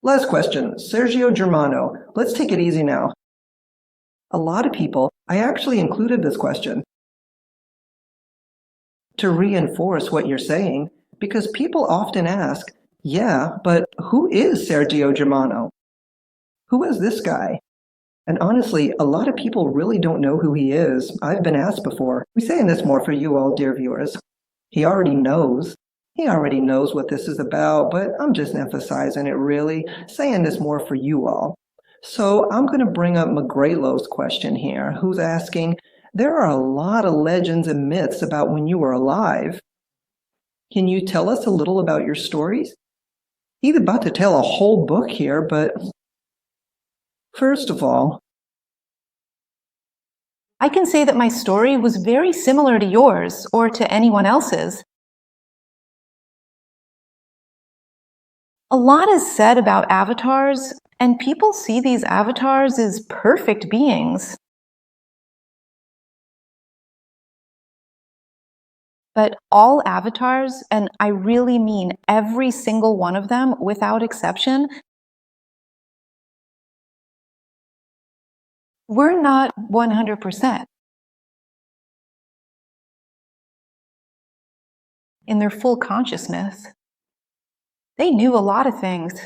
Last question, Sergio Germano. Let's take it easy now. A lot of people, I actually included this question to reinforce what you're saying, because people often ask, yeah, but who is Sergio Germano? Who is this guy? And honestly, a lot of people really don't know who he is. I've been asked before. We're saying this more for you all, dear viewers. He already knows. He already knows what this is about, but I'm just emphasizing it really, saying this more for you all. So I'm going to bring up McGraylo's question here, who's asking, there are a lot of legends and myths about when you were alive. Can you tell us a little about your stories? He's about to tell a whole book here, but first of all, I can say that my story was very similar to yours or to anyone else's. A lot is said about avatars, and people see these avatars as perfect beings. But all avatars, and I really mean every single one of them without exception, we're not 100%. In their full consciousness, they knew a lot of things.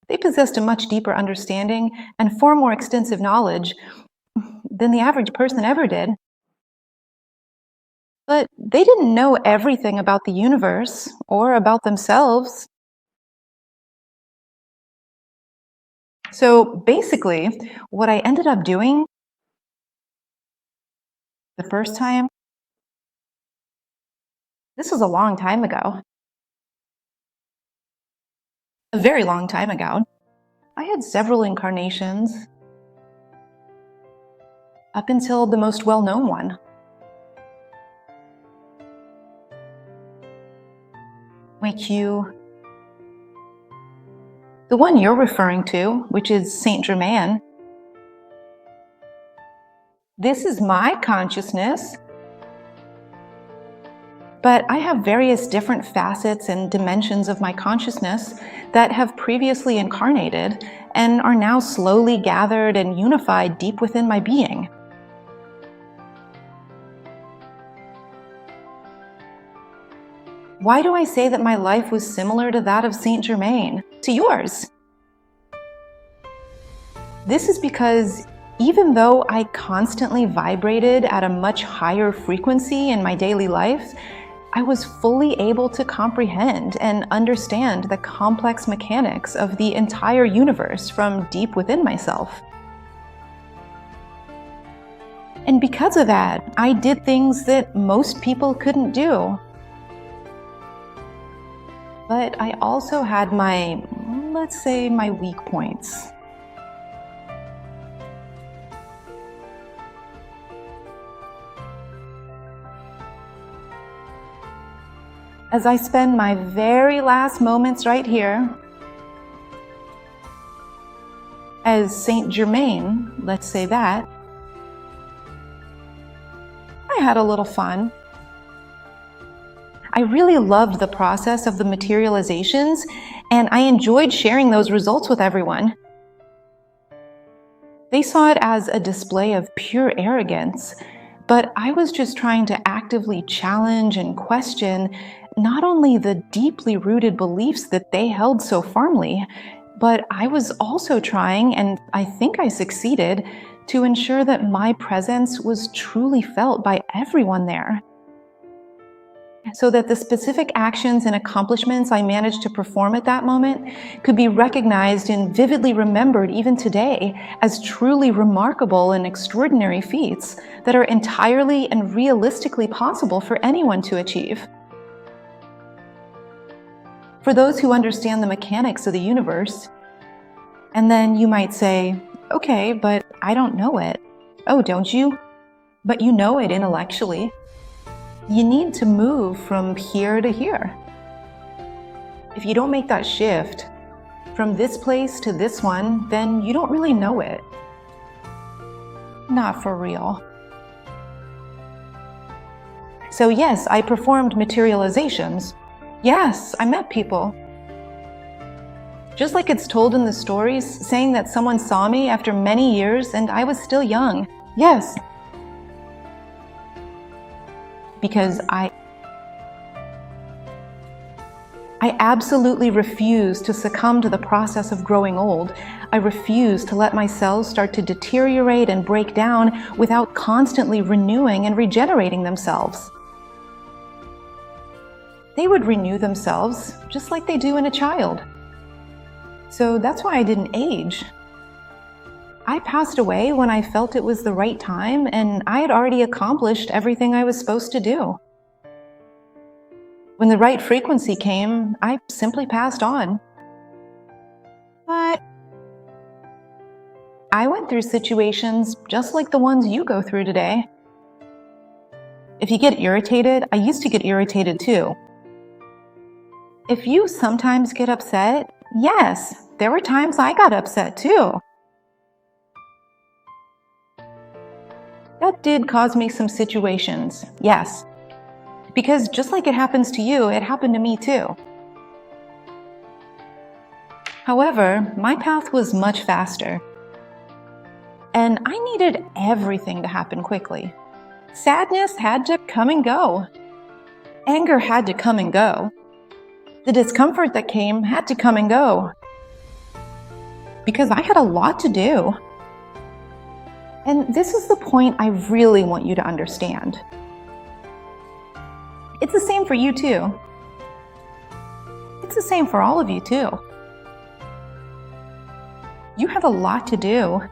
They possessed a much deeper understanding and far more extensive knowledge than the average person ever did. But they didn't know everything about the universe or about themselves. So basically, what I ended up doing the first time, this was a long time ago. A very long time ago. I had several incarnations up until the most well-known one. My cue. The one you're referring to, which is Saint Germain. This is my consciousness. But I have various different facets and dimensions of my consciousness that have previously incarnated and are now slowly gathered and unified deep within my being. Why do I say that my life was similar to that of Saint Germain, to yours? This is because even though I constantly vibrated at a much higher frequency in my daily life, I was fully able to comprehend and understand the complex mechanics of the entire universe from deep within myself. And because of that, I did things that most people couldn't do. But I also had my, let's say, my weak points. As I spend my very last moments right here, as Saint Germain, let's say that, I had a little fun. I really loved the process of the materializations, and I enjoyed sharing those results with everyone. They saw it as a display of pure arrogance, but I was just trying to actively challenge and question not only the deeply rooted beliefs that they held so firmly, but I was also trying, and I think I succeeded, to ensure that my presence was truly felt by everyone there, so that the specific actions and accomplishments I managed to perform at that moment could be recognized and vividly remembered even today as truly remarkable and extraordinary feats that are entirely and realistically possible for anyone to achieve. For those who understand the mechanics of the universe, and then you might say, okay, but I don't know it. Oh, don't you? But you know it intellectually. You need to move from here to here. If you don't make that shift from this place to this one, then you don't really know it. Not for real. So yes, I performed materializations. Yes, I met people. Just like it's told in the stories, saying that someone saw me after many years and I was still young. Yes. Because I absolutely refuse to succumb to the process of growing old. I refuse to let my cells start to deteriorate and break down without constantly renewing and regenerating themselves. They would renew themselves just like they do in a child. So that's why I didn't age. I passed away when I felt it was the right time, and I had already accomplished everything I was supposed to do. When the right frequency came, I simply passed on. But I went through situations just like the ones you go through today. If you get irritated, I used to get irritated too. If you sometimes get upset, yes, there were times I got upset too. That did cause me some situations, yes. Because just like it happens to you, it happened to me too. However, my path was much faster. And I needed everything to happen quickly. Sadness had to come and go. Anger had to come and go. The discomfort that came had to come and go. Because I had a lot to do. And this is the point I really want you to understand. It's the same for you too. It's the same for all of you too. You have a lot to do,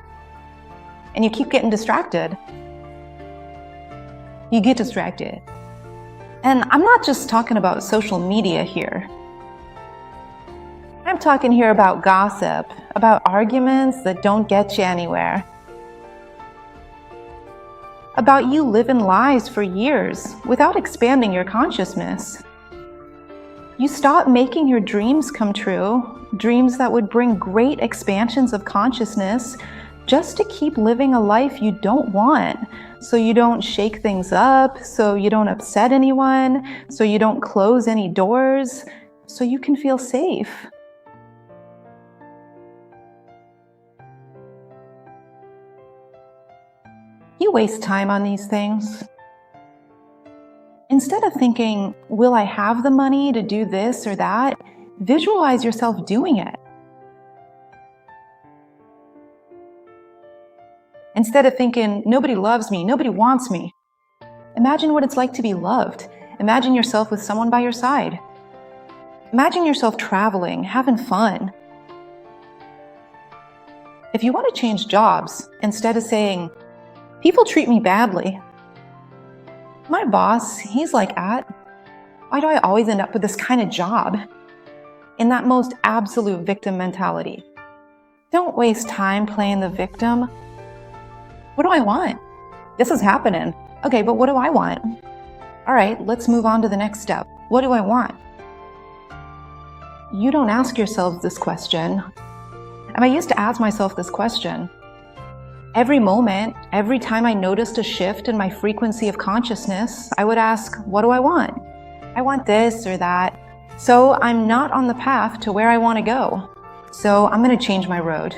and you keep getting distracted. You get distracted. And I'm not just talking about social media here. I'm talking here about gossip, about arguments that don't get you anywhere. About you living lies for years without expanding your consciousness. You stop making your dreams come true, dreams that would bring great expansions of consciousness, just to keep living a life you don't want, so you don't shake things up, so you don't upset anyone, so you don't close any doors, so you can feel safe. You waste time on these things. Instead of thinking, will I have the money to do this or that, visualize yourself doing it. Instead of thinking, nobody loves me, nobody wants me, imagine what it's like to be loved. Imagine yourself with someone by your side. Imagine yourself traveling, having fun. If you want to change jobs, instead of saying, people treat me badly. My boss, he's like that. Why do I always end up with this kind of job? In that most absolute victim mentality. Don't waste time playing the victim. What do I want? This is happening. Okay, but what do I want? All right, let's move on to the next step. What do I want? You don't ask yourself this question. And I used to ask myself this question. Every moment, every time I noticed a shift in my frequency of consciousness, I would ask, what do I want? I want this or that. So I'm not on the path to where I want to go. So I'm going to change my road.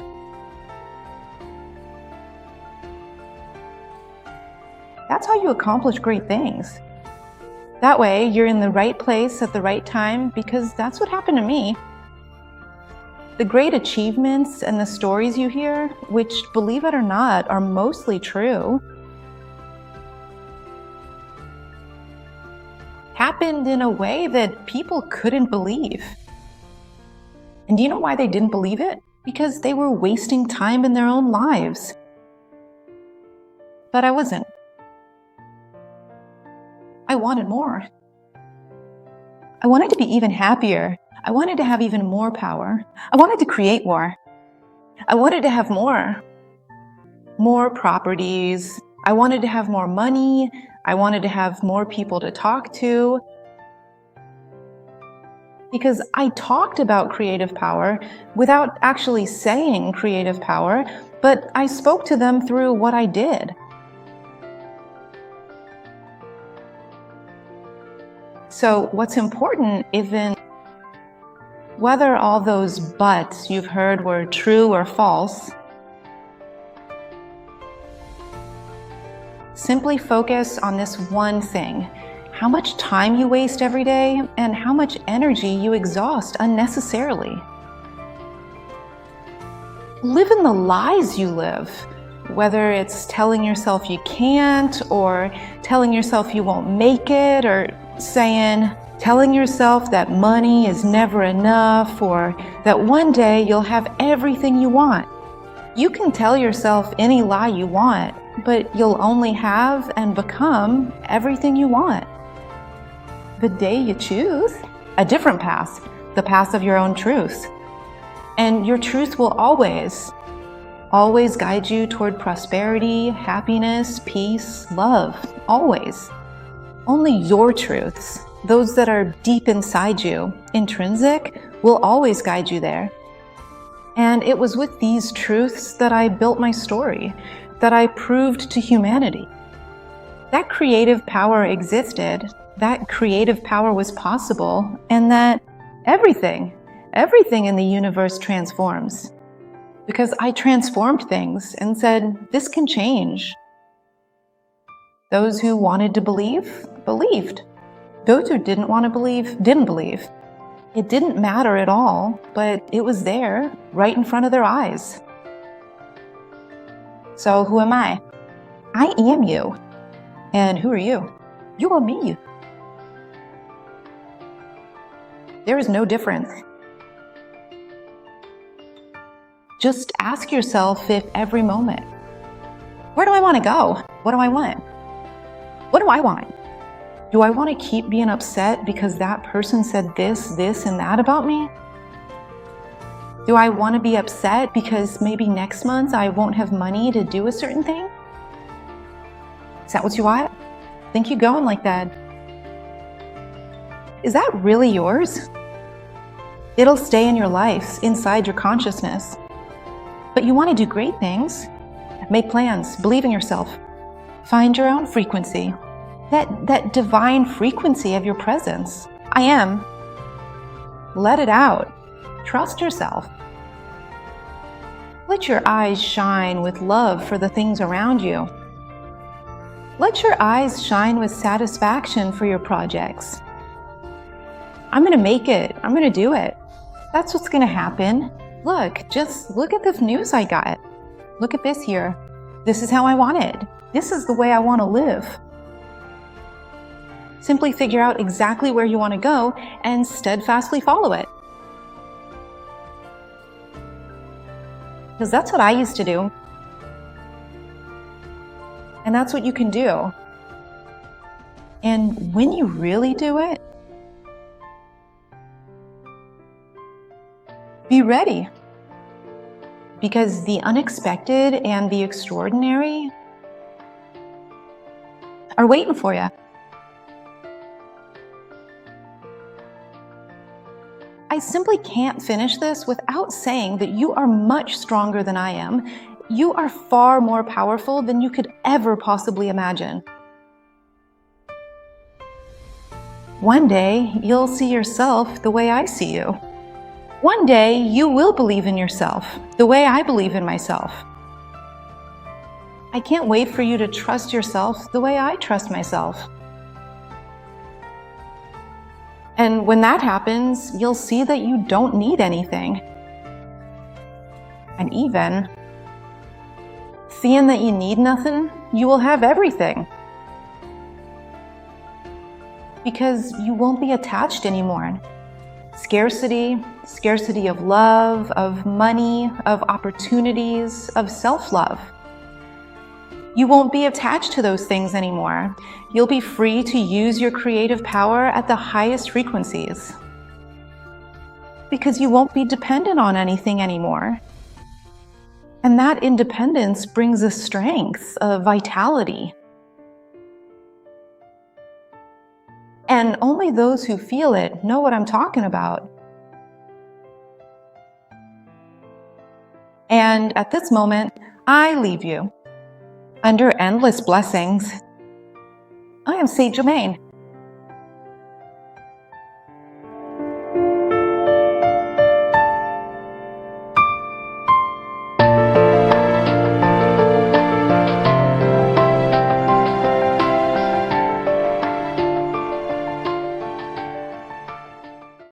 That's how you accomplish great things. That way, you're in the right place at the right time, because that's what happened to me. The great achievements and the stories you hear, which, believe it or not, are mostly true, happened in a way that people couldn't believe. And do you know why they didn't believe it? Because they were wasting time in their own lives. But I wasn't. I wanted more. I wanted to be even happier. I wanted to have even more power. I wanted to create more. I wanted to have more properties. I wanted to have more money. I wanted to have more people to talk to. Because I talked about creative power without actually saying creative power, but I spoke to them through what I did. So what's important whether all those buts you've heard were true or false, simply focus on this one thing: how much time you waste every day and how much energy you exhaust unnecessarily. Live in the lies you live, whether it's telling yourself you can't, or telling yourself you won't make it, or telling yourself that money is never enough, or that one day you'll have everything you want. You can tell yourself any lie you want, but you'll only have and become everything you want the day you choose a different path, the path of your own truth. And your truth will always guide you toward prosperity, happiness, peace, love, always. Only your truths, those that are deep inside you, intrinsic, will always guide you there. And it was with these truths that I built my story, that I proved to humanity that creative power existed, that creative power was possible, and that everything in the universe transforms. Because I transformed things and said, this can change. Those who wanted to believe, believed. Those who didn't want to believe, didn't believe. It didn't matter at all, but it was there, right in front of their eyes. So who am I? I am you. And who are you? You are me. There is no difference. Just ask yourself if every moment, where do I want to go? What do I want? What do I want? Do I want to keep being upset because that person said this, and that about me? Do I want to be upset because maybe next month I won't have money to do a certain thing? Is that what you want? Think you going like that? Is that really yours? It'll stay in your life, inside your consciousness. But you want to do great things. Make plans, believe in yourself. Find your own frequency. That divine frequency of your presence. I am. Let it out. Trust yourself. Let your eyes shine with love for the things around you. Let your eyes shine with satisfaction for your projects. I'm going to make it. I'm going to do it. That's what's going to happen. Just look at the news I got. Look at this here. This is how I want it. This is the way I want to live. Simply figure out exactly where you want to go and steadfastly follow it. Because that's what I used to do. And that's what you can do. And when you really do it, be ready. Because the unexpected and the extraordinary are waiting for you. I simply can't finish this without saying that you are much stronger than I am. You are far more powerful than you could ever possibly imagine. One day, you'll see yourself the way I see you. One day, you will believe in yourself the way I believe in myself. I can't wait for you to trust yourself the way I trust myself. And when that happens, you'll see that you don't need anything. And even seeing that you need nothing, you will have everything. Because you won't be attached anymore. Scarcity of love, of money, of opportunities, of self-love. You won't be attached to those things anymore. You'll be free to use your creative power at the highest frequencies. Because you won't be dependent on anything anymore. And that independence brings a strength, a vitality. And only those who feel it know what I'm talking about. And at this moment, I leave you under endless blessings. I am Saint Germain.